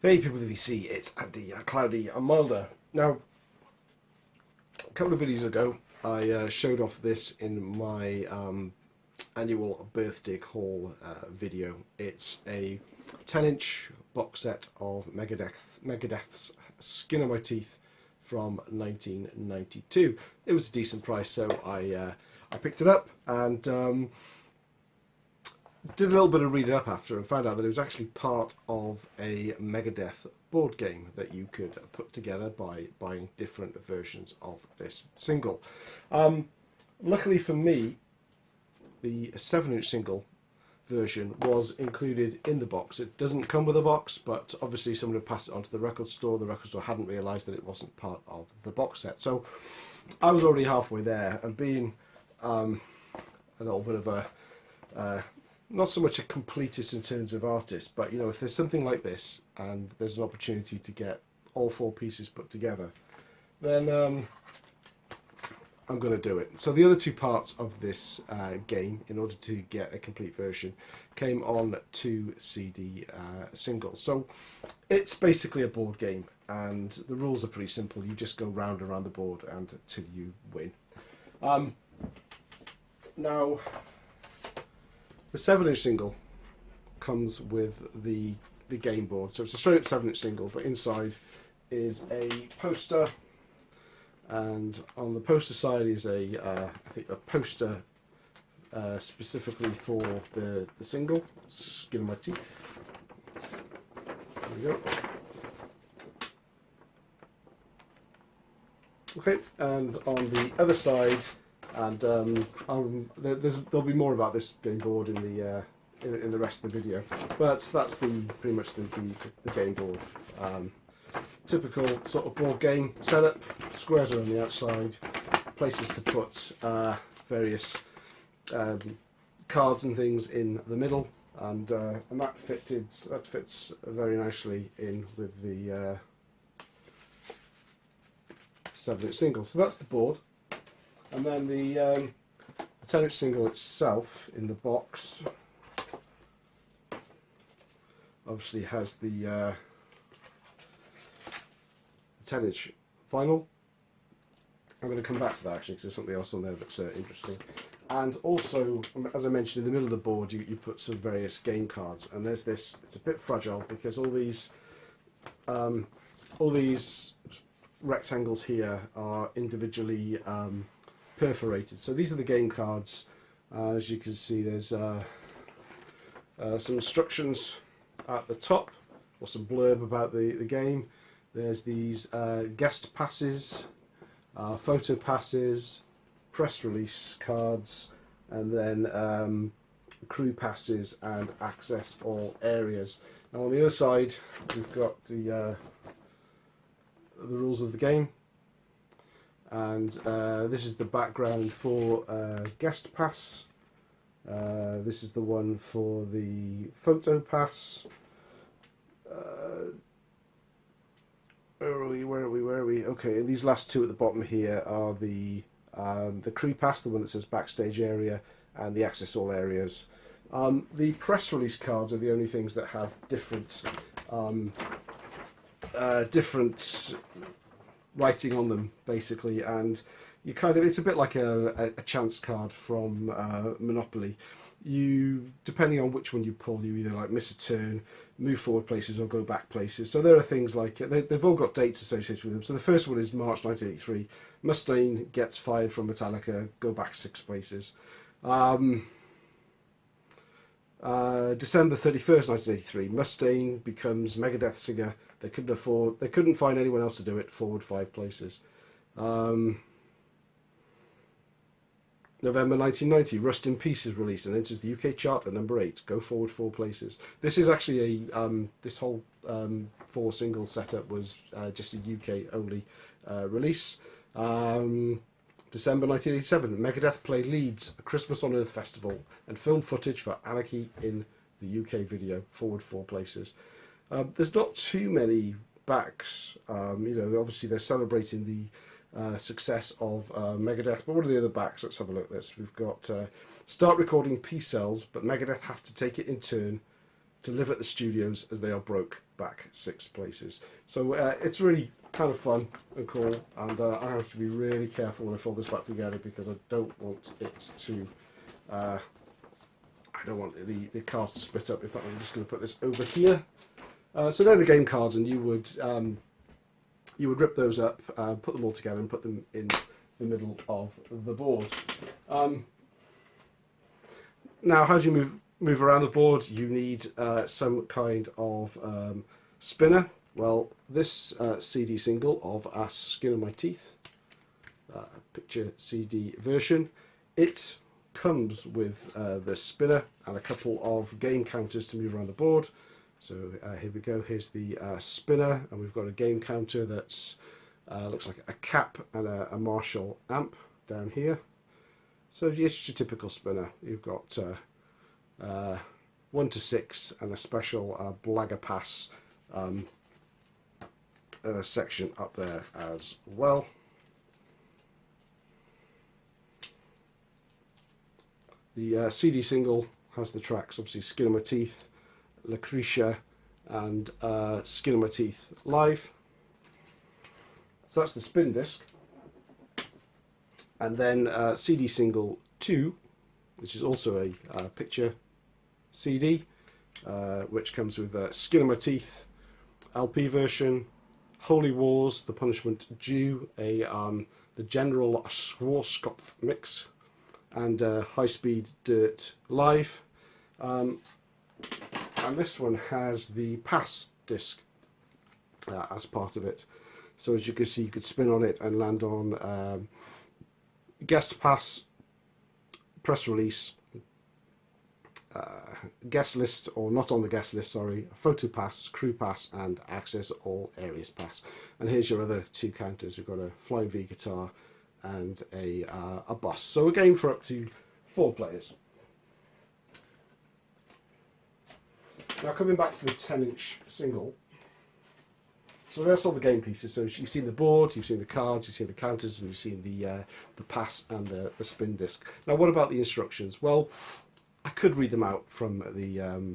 Hey people of the VC, it's Andy, Cloudy and Milder. Now, a couple of videos ago I showed off this in my annual birthday haul video. It's a 10-inch box set of Megadeth's Skin on My Teeth from 1992. It was a decent price, so I picked it up and did a little bit of reading up after and found out that it was actually part of a Megadeth board game that you could put together by buying different versions of this single. Luckily for me, the 7-inch single version was included in the box. It doesn't come with a box, but obviously someone had passed it on to the record store. The record store hadn't realised that it wasn't part of the box set. So I was already halfway there, and being a little bit of a not so much a completist in terms of artist, but you know, if there's something like this and there's an opportunity to get all 4 pieces put together, then I'm going to do it. So the other 2 parts of this game, in order to get a complete version, came on 2 CD singles. So it's basically a board game, and the rules are pretty simple. You just go round and round the board until you win. Now, the 7-inch single comes with the game board, so it's a straight up 7-inch single, but inside is a poster, and on the poster side is I think a poster specifically for the single, Skin on My Teeth. There we go. Okay, and on the other side, and there'll be more about this game board in the rest of the video, but that's pretty much the game board. Typical sort of board game setup: squares around the outside, places to put various cards and things in the middle, and that fits very nicely in with the 7-inch single. So that's the board. And then the 10-inch single itself in the box obviously has the 10-inch vinyl. I'm going to come back to that actually, because there's something else on there that's interesting. And also, as I mentioned, in the middle of the board you put some various game cards, and there's this. It's a bit fragile because all these rectangles here are individually perforated. So these are the game cards. As you can see, there's some instructions at the top, or some blurb about the game. There's these guest passes, photo passes, press release cards, and then crew passes and access all areas. Now on the other side we've got the rules of the game. And this is the background for guest pass. This is the one for the photo pass. Where are we? Okay, and these last 2 at the bottom here are the crew pass, the one that says backstage area, and the access all areas. The press release cards are the only things that have different writing on them, basically, and you it's a bit like a chance card from Monopoly. You, depending on which one you pull, you either like miss a turn, move forward places, or go back places. So there are things like they've all got dates associated with them. So the first one is March 1983. Mustaine gets fired from Metallica, go back 6 places. December 31st, 1983, Mustaine becomes Megadeth singer. They couldn't find anyone else to do it, forward 5 places. November 1990, Rust in Peace is released and enters the UK chart at number 8, go forward 4 places. This is actually this whole 4 single setup was just a UK only release. December 1987, Megadeth played Leeds, a Christmas on Earth festival, and filmed footage for Anarchy in the UK video, forward 4 places. There's not too many backs. You know, obviously they're celebrating the success of Megadeth, but what are the other backs? Let's have a look at this. We've got start recording P-Cells, but Megadeth have to take it in turn to live at the studios as they are broke back 6 places. So it's really kind of fun and cool, and I have to be really careful when I fold this back together because I don't want it to I don't want the cards to split up. In fact, I'm just going to put this over here. So they're the game cards, and you would rip those up, put them all together and put them in the middle of the board. Now, how do you move around the board? You need some kind of spinner. Well, this CD single of Skin of My Teeth, picture CD version, it comes with the spinner and a couple of game counters to move around the board. So here we go, here's the spinner, and we've got a game counter that's looks like a cap and a Marshall amp down here. So it's your typical spinner. You've got 1 to 6 and a special Blagger Pass section up there as well. The CD single has the tracks, obviously Skin of My Teeth, Lucretia, and Skin of My Teeth Live. So that's the spin disc. And then CD single 2, which is also a picture CD, which comes with Skin of My Teeth LP version, Holy Wars, The Punishment Due, the General Schwarzkopf mix, and High Speed Dirt Live. And this one has the pass disc as part of it. So as you can see, you could spin on it and land on guest pass, press release, guest list, or not on the guest list, sorry, photo pass, crew pass, and access all areas pass. And here's your other 2 counters. We've got a Flying V guitar and a bus. So a game for up to 4 players. Now coming back to the 10-inch single. So that's all the game pieces. So you've seen the board, you've seen the cards, you've seen the counters, and you've seen the pass and the spin disc. Now what about the instructions? Well, I could read them out from the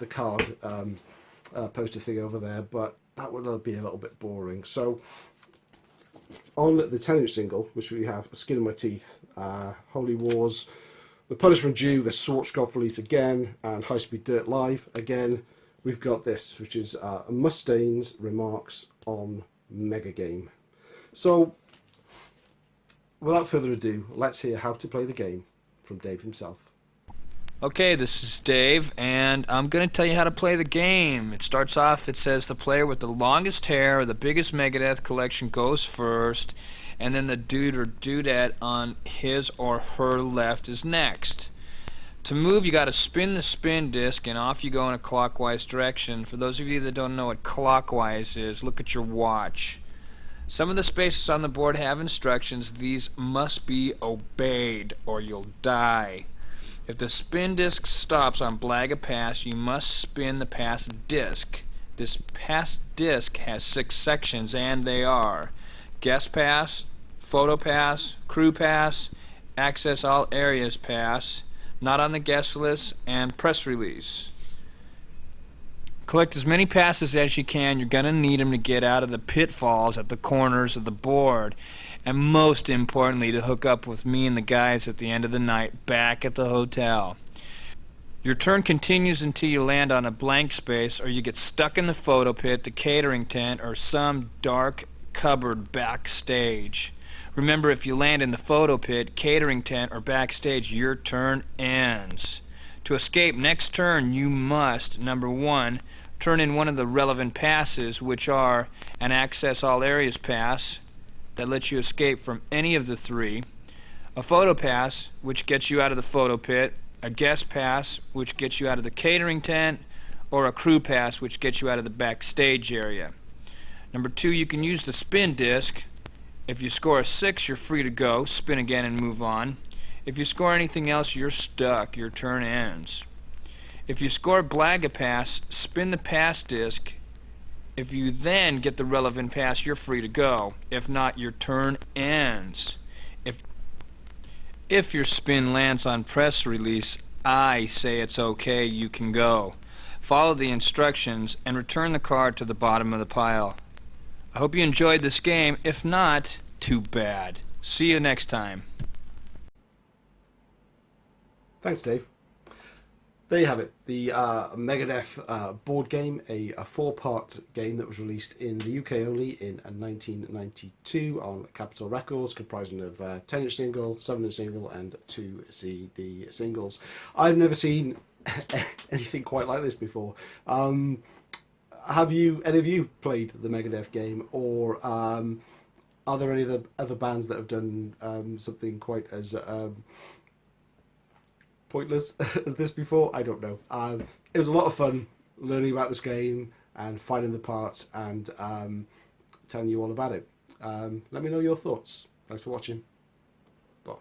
card poster thing over there, but that would be a little bit boring. So on the 10-inch single, which we have Skin of My Teeth, Holy Wars, The Punishment Due, the Schwarzkopf release again, and High Speed Dirt Live again, we've got this, which is Mustaine's remarks on Mega Game. So without further ado, let's hear how to play the game from Dave himself. Okay, this is Dave, and I'm going to tell you how to play the game. It starts off, it says the player with the longest hair or the biggest Megadeth collection goes first, and then the dude or dudette on his or her left is next. To move, you got to spin the spin disc, and off you go in a clockwise direction. For those of you that don't know what clockwise is, look at your watch. Some of the spaces on the board have instructions. These must be obeyed or you'll die. If the spin disc stops on Blagger Pass, you must spin the pass disc. This pass disc has 6 sections, and they are Guest Pass, Photo Pass, Crew Pass, Access All Areas Pass, Not on the Guest List, and Press Release. Collect as many passes as you can. You're going to need them to get out of the pitfalls at the corners of the board. And most importantly, to hook up with me and the guys at the end of the night back at the hotel. Your turn continues until you land on a blank space, or you get stuck in the photo pit, the catering tent, or some dark cupboard backstage. Remember, if you land in the photo pit, catering tent, or backstage, your turn ends. To escape next turn, you must, number 1, turn in one of the relevant passes, which are an Access All Areas pass that lets you escape from any of the 3, a photo pass, which gets you out of the photo pit, a guest pass, which gets you out of the catering tent, or a crew pass, which gets you out of the backstage area. Number 2, you can use the spin disc. If you score a 6, you're free to go, spin again and move on. If you score anything else, you're stuck. Your turn ends. If you score Blagger Pass, spin the pass disc. If you then get the relevant pass, you're free to go. If not, your turn ends. If your spin lands on press release, I say it's okay, you can go. Follow the instructions and return the card to the bottom of the pile. I hope you enjoyed this game. If not, too bad. See you next time. Thanks, Dave. There you have it, the Megadeth board game, a four-part game that was released in the UK only in 1992 on Capitol Records, comprising of 10-inch single, 7-inch single, and 2 CD singles. I've never seen anything quite like this before. Have any of you played the Megadeth game, or are there any other bands that have done something quite as pointless as this before? I don't know. It was a lot of fun learning about this game and finding the parts and telling you all about it. Let me know your thoughts. Thanks for watching. Bosh.